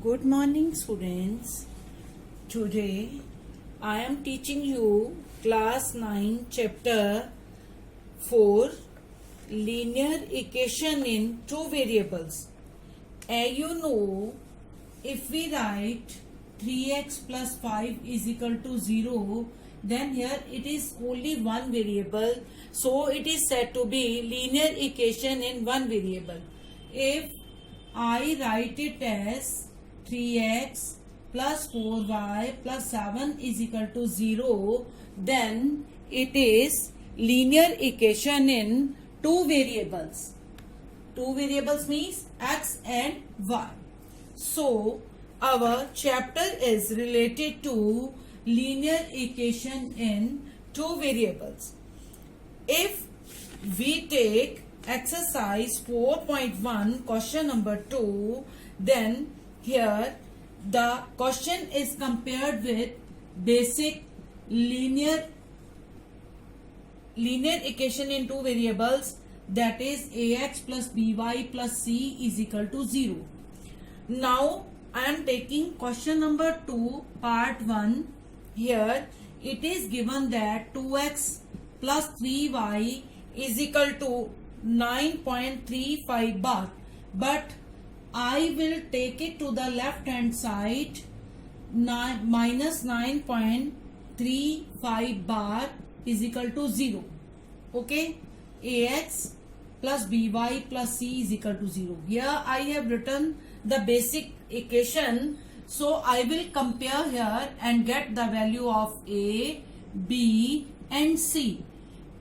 Good morning, students. Today I am teaching you class 9 chapter 4 linear equation in two variables. As you know, if we write 3x plus 5 is equal to 0, then here it is only one variable, so it is said to be linear equation in one variable. If I write it as 3x plus 4y plus 7 is equal to 0, then it is linear equation in two variables. Two variables means x and y. So our chapter is related to linear equation in two variables. If we take exercise 4.1 question number 2, then here the question is compared with basic linear equation in two variables, that is ax plus by plus c is equal to 0. Now I am taking question number 2 part 1. Here it is given that 2x plus 3y is equal to 9.35 bar, but I will take it to the left hand side. Minus 9.35 bar is equal to 0. Okay, ax plus by plus c is equal to 0. Here I have written the basic equation, so I will compare here and get the value of a, b and c.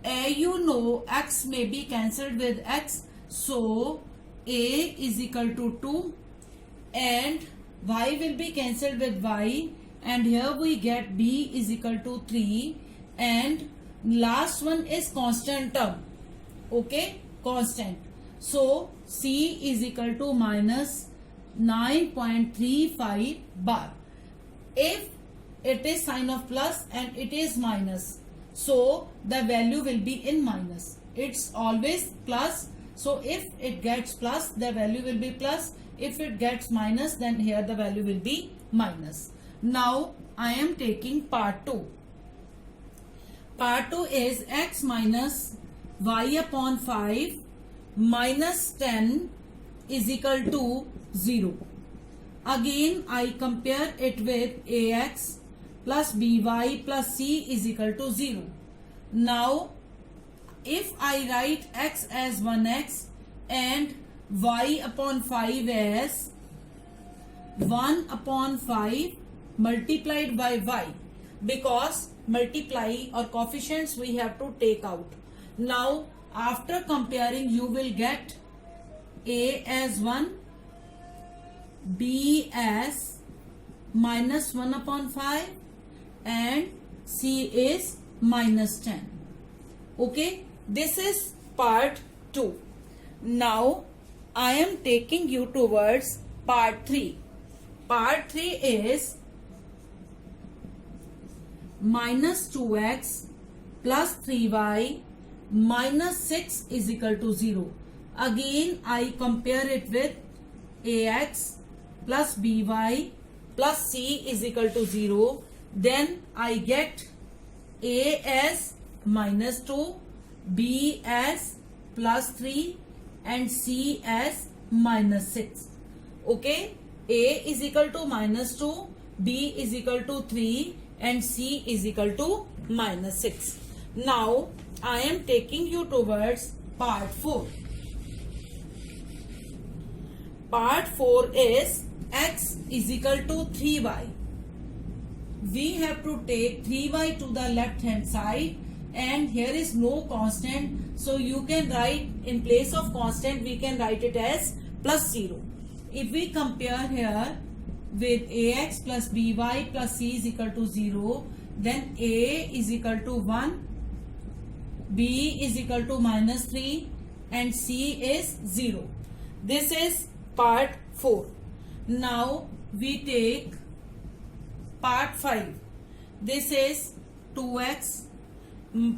You know x may be cancelled with x, so a is equal to 2 and y will be cancelled with y, and here we get b is equal to 3, and last one is constant term. Okay, constant. So c is equal to minus 9.35 bar. If it is sign of plus and it is minus, so the value will be in minus. It's always plus, so if it gets plus, the value will be plus. If it gets minus, then here the value will be minus. Now I am taking part 2. Part 2 is x minus y upon 5 minus 10 is equal to 0. Again I compare it with ax plus by plus c is equal to 0. Now if I write x as 1x and y upon 5 as 1 upon 5 multiplied by y, because multiply or coefficients we have to take out. Now after comparing you will get a as 1, b as minus 1 upon 5 and c is minus 10. Okay, this is part 2. Now I am taking you towards part 3. Part 3 is minus 2x plus 3y minus 6 is equal to 0. Again I compare it with ax plus by plus c is equal to 0. Then I get a as minus 2, b as plus 3 and c as minus 6. Okay, a is equal to minus 2, b is equal to 3 and c is equal to minus 6. Now I am taking you towards part 4. Part 4 is x is equal to 3y. We have to take 3y to the left hand side, and here is no constant, so you can write in place of constant we can write it as plus 0. If we compare here with ax plus by plus c is equal to 0, then a is equal to 1, b is equal to minus 3 and c is 0. This is part 4. Now we take part 5. This is 2x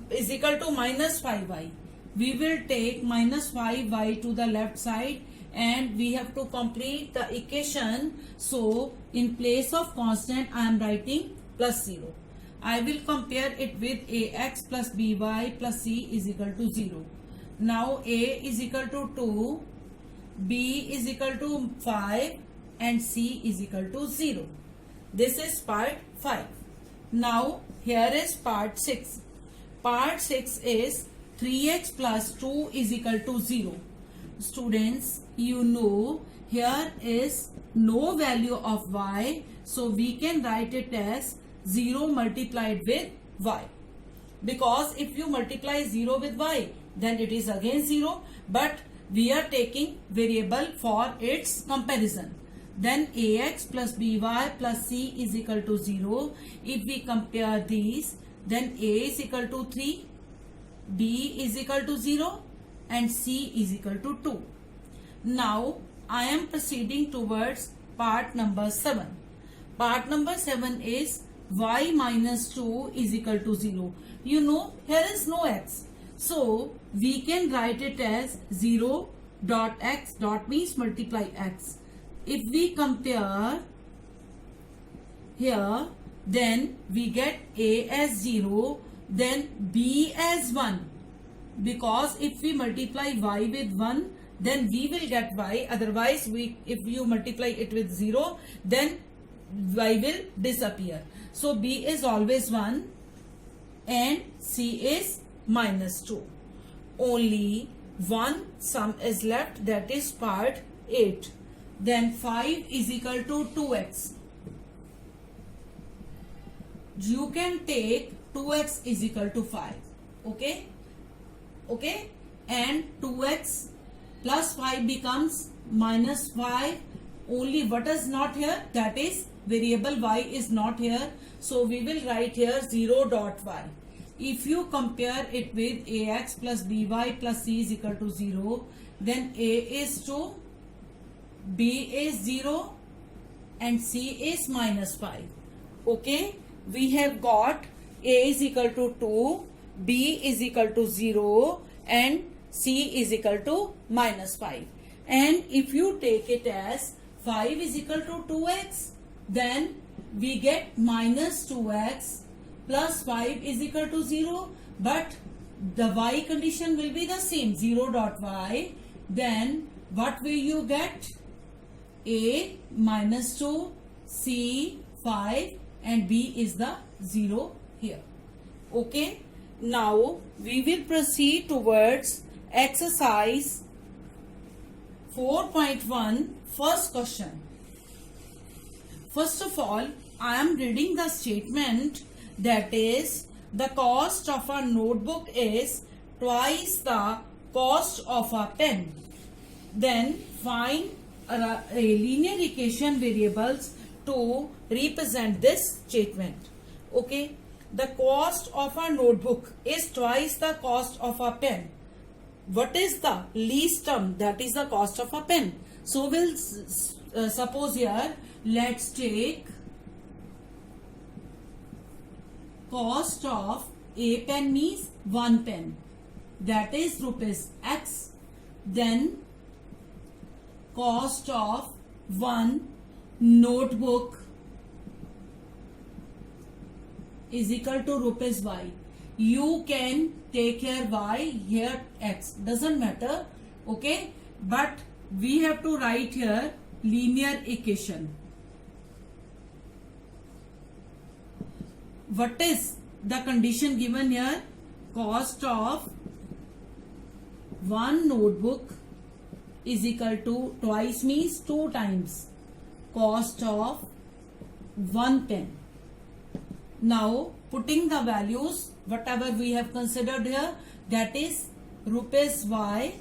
is equal to minus 5y. We will take minus 5y to the left side and we have to complete the equation. So in place of constant I am writing plus 0. I will compare it with ax plus by plus c is equal to 0. Now a is equal to 2, b is equal to 5 and c is equal to 0. This is part 5. Now here is part 6. Part 6 is 3x plus 2 is equal to 0. Students, you know here is no value of y, so we can write it as 0 multiplied with y. Because if you multiply 0 with y, then it is again 0, but we are taking variable for its comparison. Then ax plus by plus c is equal to 0. If we compare these, then a is equal to 3, b is equal to 0 and c is equal to 2. Now I am proceeding towards part number 7. Part number 7 is y minus 2 is equal to 0. You know here is no x. So we can write it as 0 dot x dot means multiply x. If we compare here, then we get a as 0, then b as 1. Because if we multiply y with 1, then we will get y. Otherwise, if you multiply it with 0, then y will disappear. So b is always 1 and c is minus 2. Only one sum is left, that is part 8. Then 5 is equal to 2x. You can take 2x is equal to 5. Okay? Okay? And 2x plus 5 becomes minus 5. Only what is not here? That is variable y is not here. So we will write here 0 dot y. If you compare it with ax plus by plus c is equal to 0, then a is 2, b is 0 and c is minus 5. Okay, we have got a is equal to 2, b is equal to 0 and c is equal to minus 5. And if you take it as 5 is equal to 2x, then we get minus 2x plus 5 is equal to 0, but the y condition will be the same, 0 dot y. Then what will you get? A minus 2, c 5 and b is the 0 here. Okay, now we will proceed towards exercise 4.1, first question. First of all, I am reading the statement, that is, the cost of a notebook is twice the cost of a pen. Then find a linear equation variables to represent this statement. Okay, the cost of a notebook is twice the cost of a pen. What is the least term? That is the cost of a pen. So we'll suppose here, let's take cost of a pen means 1 pen, that is rupees x. Then cost of 1 notebook is equal to rupees y. You can take here y, here x, doesn't matter. Okay, but we have to write here linear equation. What is the condition given here? Cost of 1 notebook is equal to twice means 2 times cost of 1 pen. Now putting the values whatever we have considered here, that is rupees y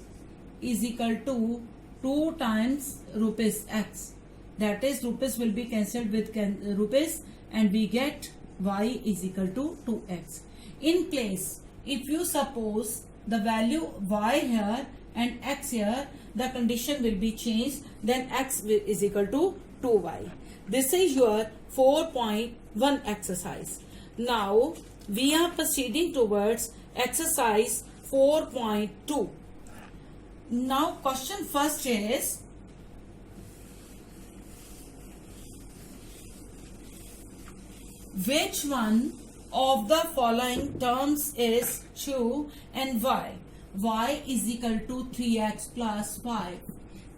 is equal to 2 times rupees x. That is rupees will be cancelled with rupees and we get y is equal to 2x. In place, if you suppose the value y here and x here, the condition will be changed, then x is equal to 2y. This is your 4.1 exercise. Now we are proceeding towards exercise 4.2. Now question first is, which one of the following terms is true and why? Y is equal to 3x plus 5,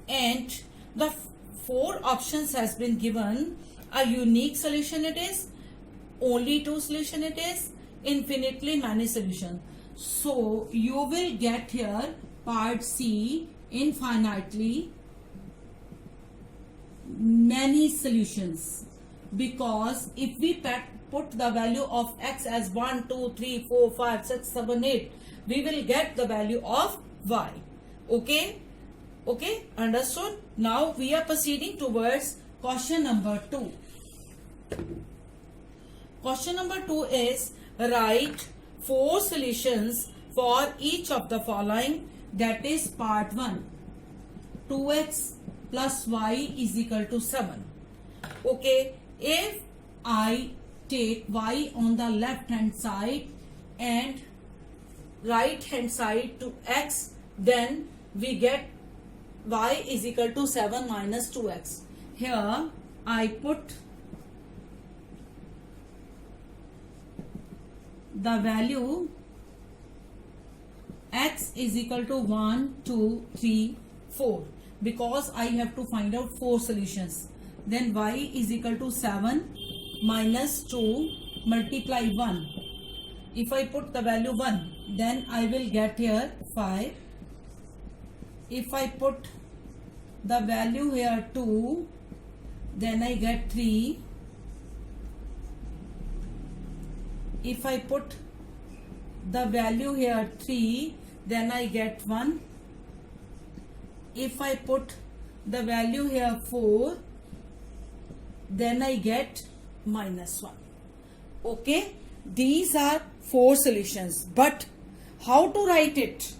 and the four options has been given. A unique solution it is, only two solution it is, infinitely many solution. So you will get here part C, infinitely many solutions, because if we put the value of x as 1, 2, 3, 4, 5, 6, 7, 8, we will get the value of y. Okay, understood? Now we are proceeding towards question number 2. Question number 2 is write 4 solutions for each of the following. That is part 1. 2x plus y is equal to 7. Okay, if I take y on the left hand side and right hand side to x, then we get y is equal to 7 minus 2x. Here I put the value x is equal to 1, 2, 3, 4, because I have to find out 4 solutions. Then y is equal to 7 minus 2 multiply 1. If I put the value 1, then I will get here 5. If I put the value here 2, then I get 3. If I put the value here 3, then I get 1. If I put the value here 4, then I get minus 1. Okay, these are 4 solutions, but how to write it?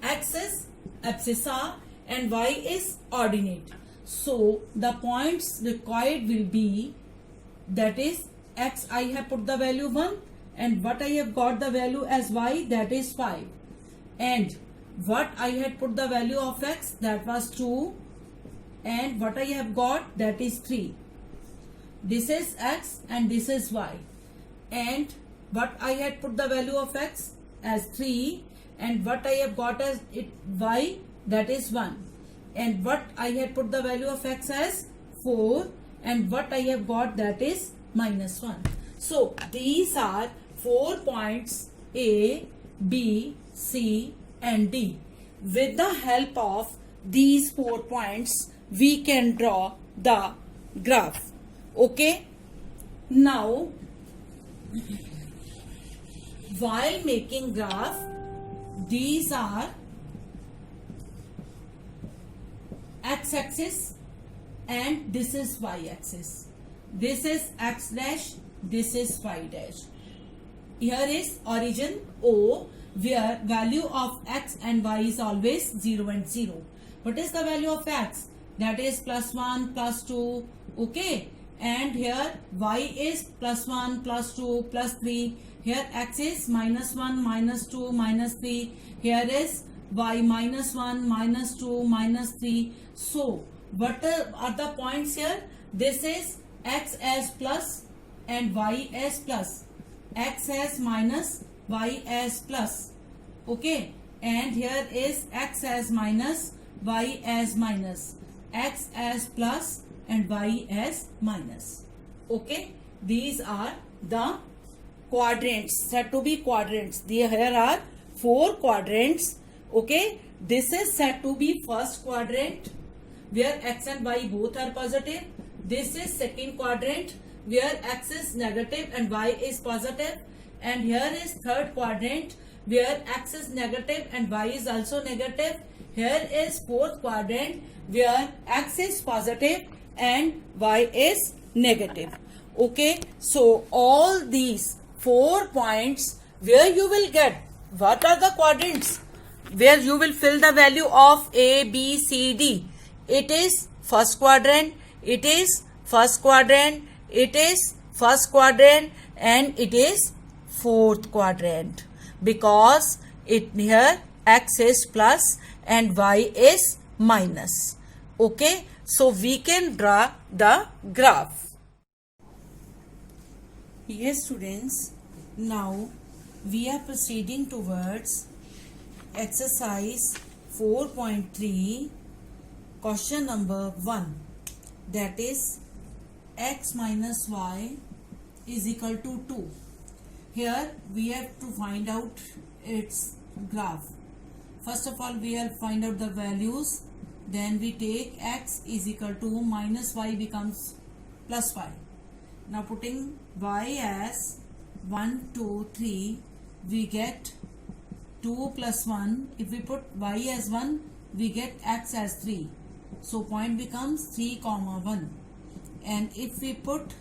X is abscissa and y is ordinate. So the points required will be, that is x I have put the value 1, and what I have got the value as y, that is 5, and what I had put the value of x, that was 2, and what I have got, that is 3. This is x and this is y, and what I had put the value of x as 3, and what I have got as y, that is 1, and what I had put the value of x as 4, and what I have got, that is minus 1. So these are 4 points A, B, C and D. With the help of these 4 points, we can draw the graph. Okay, now while making graph, these are x-axis and this is y-axis. This is x dash, this is y dash. Here is origin O, where value of x and y is always 0 and 0. What is the value of x? That is plus 1, plus 2. Okay, and here y is plus 1, plus 2, plus 3. Here x is minus 1, minus 2, minus 3. Here is y minus 1, minus 2, minus 3. So what are the points here? This is x as plus and y as plus. X as minus, y as plus. Okay, and here is x as minus, y as minus. X as plus and y as minus. Okay, these are the quadrants, said to be quadrants. Here are 4 quadrants. Okay, this is said to be first quadrant, where x and y both are positive. This is second quadrant, where x is negative and y is positive. And here is third quadrant, where x is negative and y is also negative. Here is fourth quadrant, where x is positive and y is negative. Okay, so all these 4 points where you will get, what are the quadrants where you will fill the value of A, B, C, D. It is first quadrant, it is first quadrant, it is first quadrant, and it is fourth quadrant, because it here x is plus and y is minus. Okay, so we can draw the graph. Yes, students. Now we are proceeding towards exercise 4.3, question number 1. That is x minus y is equal to 2. Here we have to find out its graph. First of all, we will find out the values. Then we take x is equal to minus y becomes plus y. Now putting y as 1, 2, 3, we get 2 plus 1. If we put y as 1, we get x as 3. So point becomes 3, 1. And if we put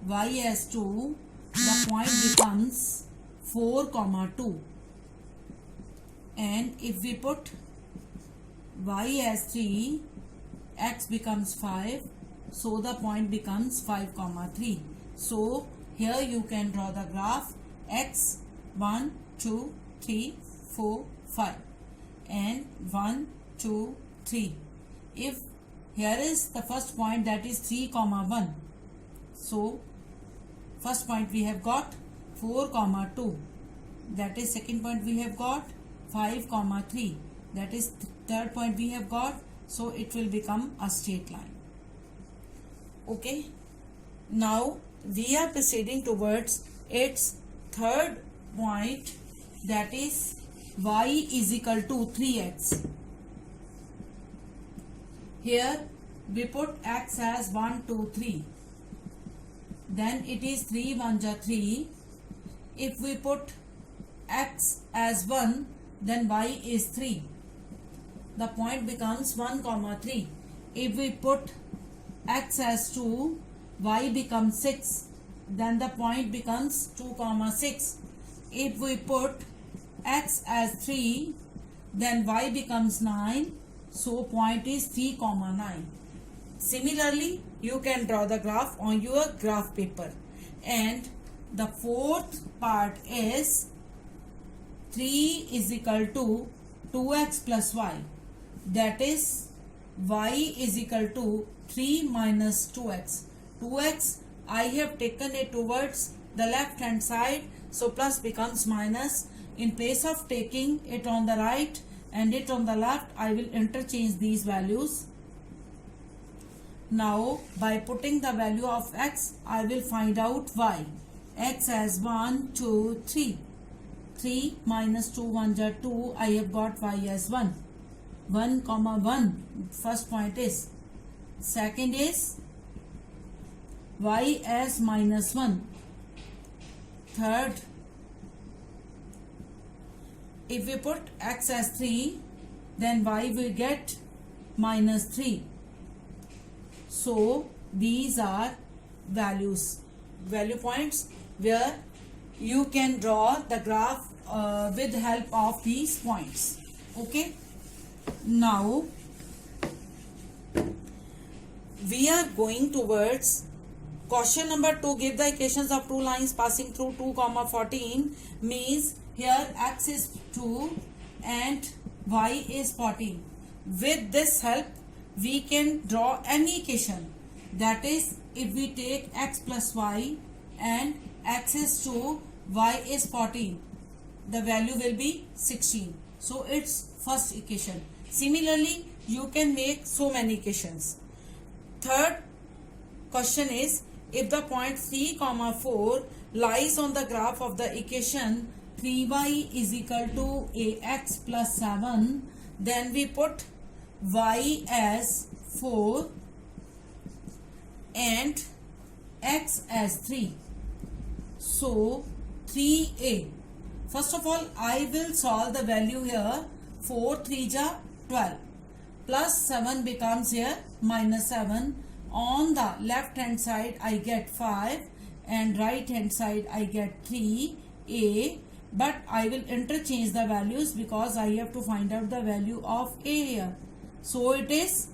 y as 2, the point becomes 4, 2. And if we put y as 3, x becomes 5. So the point becomes 5, 3. So here you can draw the graph x 1, 2, 3, 4, 5 and 1, 2, 3. If here is the first point, that is 3, 1. So first point we have got 4, 2. That is second point we have got 5, 3. That is third point we have got. So it will become a straight line. Okay. Now we are proceeding towards its third point, that is y is equal to 3x. Here we put x as 1, 2, 3. Then it is 3, 1 ja 3. If we put x as 1, then y is 3. The point becomes 1, 3. If we put x as 2, y becomes 6. Then the point becomes 2, 6. If we put x as 3, then y becomes 9. So point is 3, 9. Similarly, you can draw the graph on your graph paper. And the fourth part is 3 is equal to 2x plus y. That is y is equal to 3 minus 2x. 2x, I have taken it towards the left hand side. So plus becomes minus. In place of taking it on the right and it on the left, I will interchange these values. Now by putting the value of x, I will find out y. X as 1, 2, 3. 3 minus 2, 1 ja 2. I have got y as 1. 1, 1. First point is. Second is y as minus 1. Third, if we put x as 3, then y will get minus 3. So these are value points where you can draw the graph with the help of these points. Okay. Now we are going towards question number 2. Give the equations of two lines passing through 2, 14. Means here x is 2 and y is 14. With this help, we can draw any equation. That is, if we take x plus y and x is 2, y is 14, the value will be 16. So it's first equation. Similarly, you can make so many equations. Third question is, if the point 3, 4 lies on the graph of the equation 3y is equal to ax plus 7, then we put y as 4 and x as 3. So 3a. First of all, I will solve the value here. 4 3 ja 12 plus 7 becomes here minus 7. On the left hand side I get 5 and right hand side I get 3a, but I will interchange the values because I have to find out the value of a here. So it is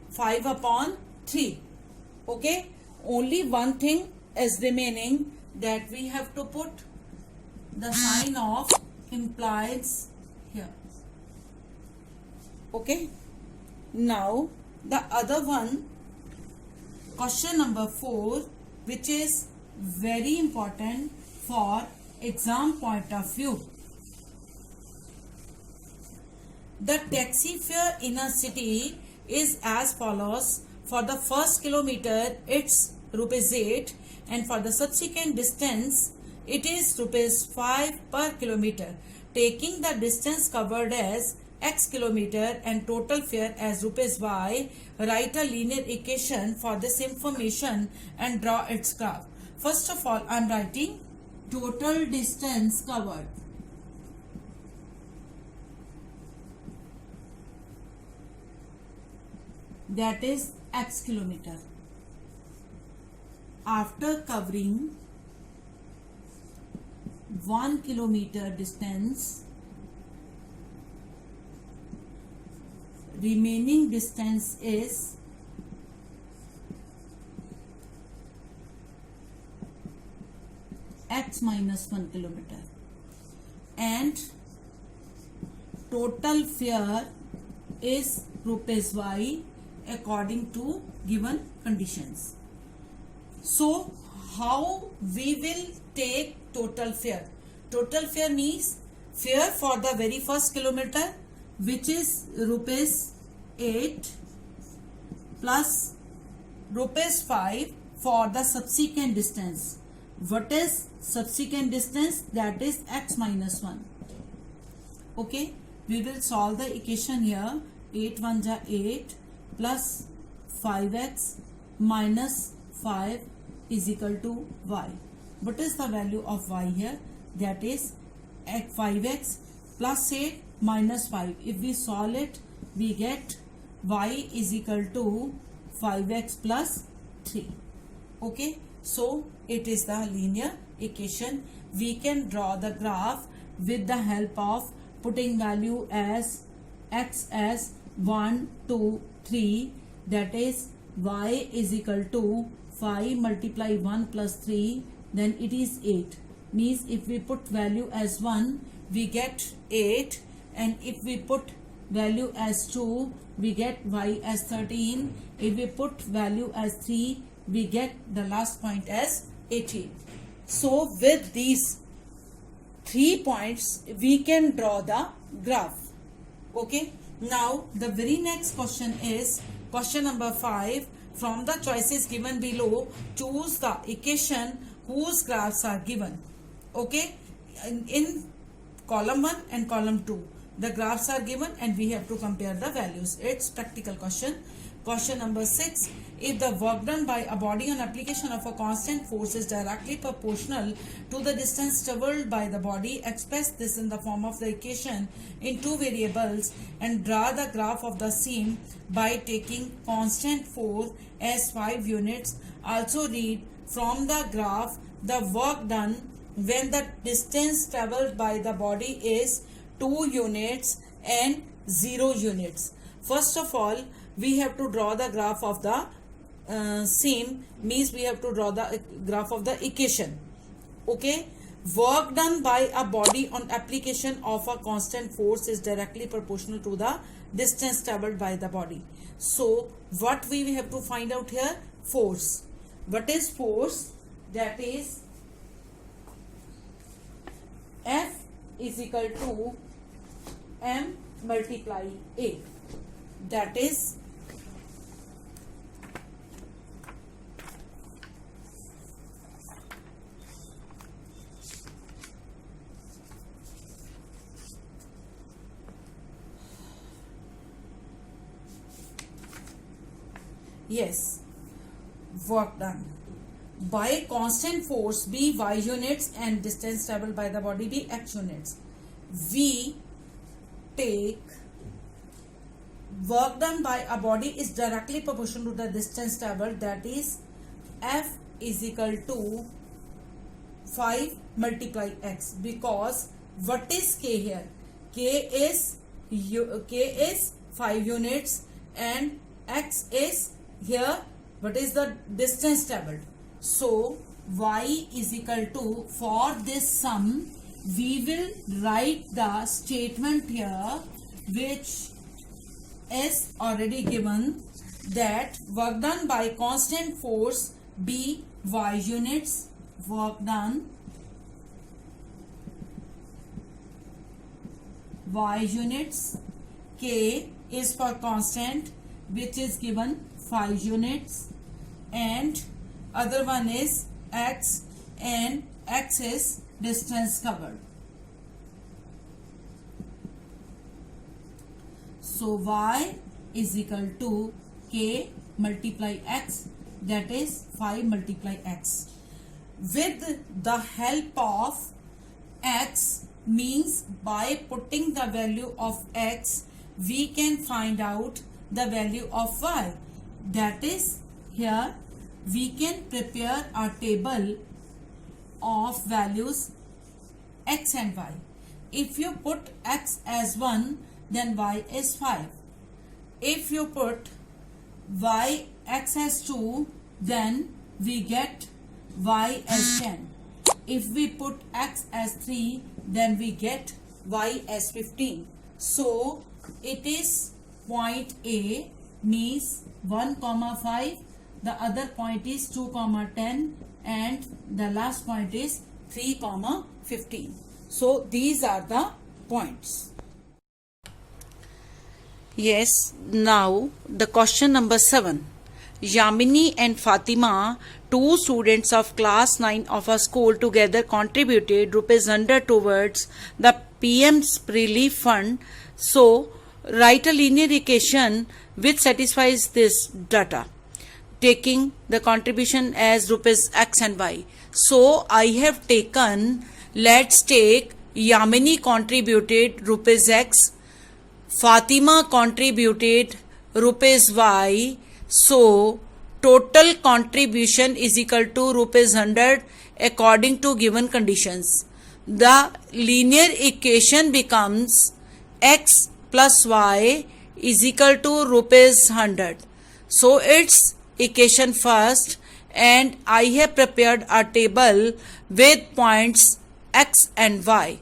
5 upon 3. Okay, only one thing is remaining, that we have to put the sign of implies here. Okay, now the other one, question number 4, which is very important for exam point of view. The taxi fare in a city is as follows. For the first kilometer, it's ₹8, and for the subsequent distance, it is ₹5 per kilometer. Taking the distance covered as x kilometer and total fare as ₹y, write a linear equation for this information and draw its graph. First of all, I am writing total distance covered. That is x kilometer. After covering 1 kilometer distance, remaining distance is x minus 1 kilometer, and total fare is ₹y according to given conditions. So how we will take total fare? Total fare means fare for the very first kilometer, which is ₹8 plus ₹5 for the subsequent distance. What is subsequent distance? That is x minus 1. Okay, we will solve the equation here. 8 1 ja 8 plus 5x minus 5 is equal to y. What is the value of y here? That is 5x plus 8 minus 5. If we solve it, we get y is equal to 5x plus 3. Okay, so it is the linear equation. We can draw the graph with the help of putting value as x as 1 2 3, that is y is equal to 5 multiply 1 plus 3, then it is 8. Means if we put value as 1, we get 8, and if we put value as 2, we get y as 13. If we put value as 3, we get the last point as 18. So with these 3 points, we can draw the graph. Okay. Now the very next question is question number 5. From the choices given below, choose the equation whose graphs are given. Okay, in column 1 and column 2, the graphs are given and we have to compare the values. It's practical question. Question number 6. If the work done by a body on application of a constant force is directly proportional to the distance traveled by the body, express this in the form of the equation in 2 variables and draw the graph of the same by taking constant force as 5 units. Also read from the graph the work done when the distance traveled by the body is 2 units and 0 units. First of all, we have to draw the graph of the same, means we have to draw the graph of the equation. Okay, work done by a body on application of a constant force is directly proportional to the distance traveled by the body. So what we have to find out here? Force. What is force? That is F is equal to M multiply A. That is yes, work done by constant force be y units and distance traveled by the body be x units. We take work done by a body is directly proportional to the distance traveled, that is F is equal to 5 multiply x, because what is K here? K is 5 units and x is here, what is the distance traveled? So y is equal to, for this sum we will write the statement here which is already given, that work done by constant force be y units work done, y units, k is for constant which is given 5 units, and other one is x, and x is distance covered. So y is equal to k multiply x, that is 5 multiply x. With the help of x means by putting the value of x we can find out the value of y. That is, here we can prepare a table of values x and y. If you put x as 1, then y is 5. If you put y x as 2, then we get y as 10. If we put x as 3, then we get y as 15. So it is point A means 1, 5. The other point is 2, 10, and the last point is 3, 15. So these are the points. Yes, now the question number 7. Yamini and Fatima, two students of class 9 of a school, together contributed ₹100 towards the PM's relief fund. So, write a linear equation which satisfies this data, taking the contribution as rupees x and y. So, I have taken, let's take Yamini contributed rupees x, Fatima contributed rupees y. So, total contribution is equal to ₹100 according to given conditions. The linear equation becomes x plus y is equal to ₹100. So, it's equation first, and I have prepared a table with points x and y.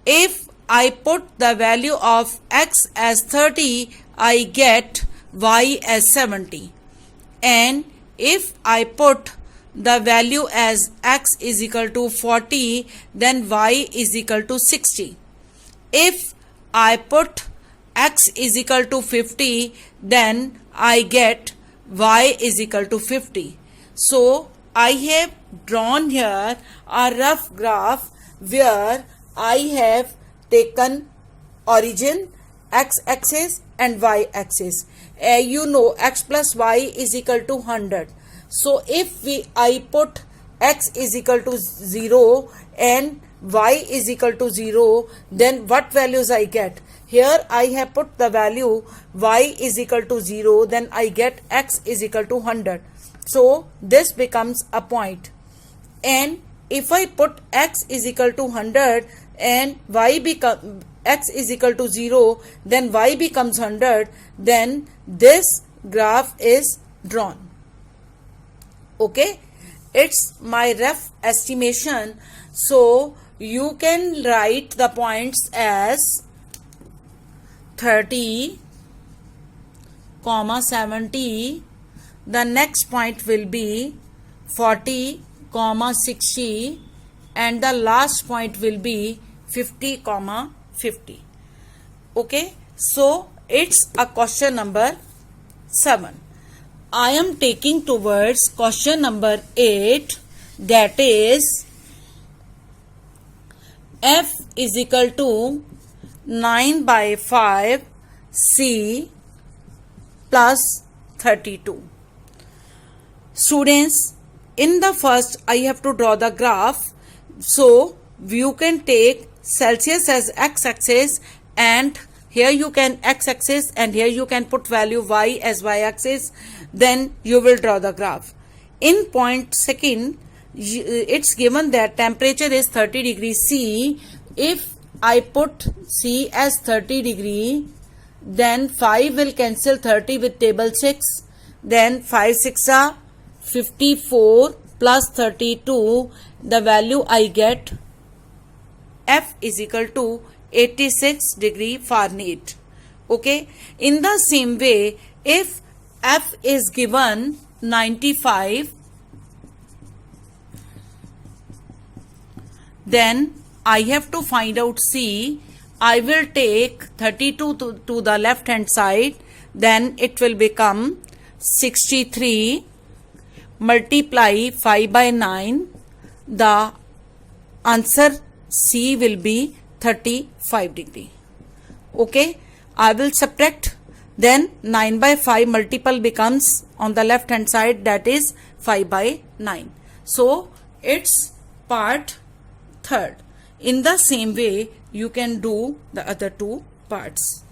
If I put the value of x as 30, I get y as 70. And if I put the value as x is equal to 40, then y is equal to 60. If I put x is equal to 50, then I get y is equal to 50. So I have drawn here a rough graph where I have taken origin, x-axis and y-axis. You know x plus y is equal to 100. So if I put x is equal to 0 and y is equal to 0, then what values I get? Here I have put the value y is equal to 0, then I get x is equal to 100. So this becomes a point. And if I put x is equal to 100 and x is equal to 0, then y becomes 100, then this graph is drawn. Okay, it's my rough estimation. So you can write the points as 30, 70. The next point will be 40, 60, and the last point will be 50, 50. Okay, so it's a question number 7. I am taking towards question number 8, that is f is equal to 9 by 5 c plus 32. Students, in the first I have to draw the graph. So you can take Celsius as x-axis, and here you can x-axis, and here you can put value y as y-axis. Then you will draw the graph. In point second, it's given that temperature is 30 degrees C. If I put C as 30 degree, then 5 will cancel 30 with table 6. Then 5 6 are 54 plus 32. The value I get, F is equal to 86 degree Fahrenheit. Okay. In the same way, if F is given 95, then I have to find out C. I will take 32 to the left hand side, then it will become 63 multiply 5 by 9. The answer C will be 35 degree. Okay, I will subtract, then 9 by 5 multiple becomes on the left hand side, that is 5 by 9. So it's part third. In the same way you can do the other two parts.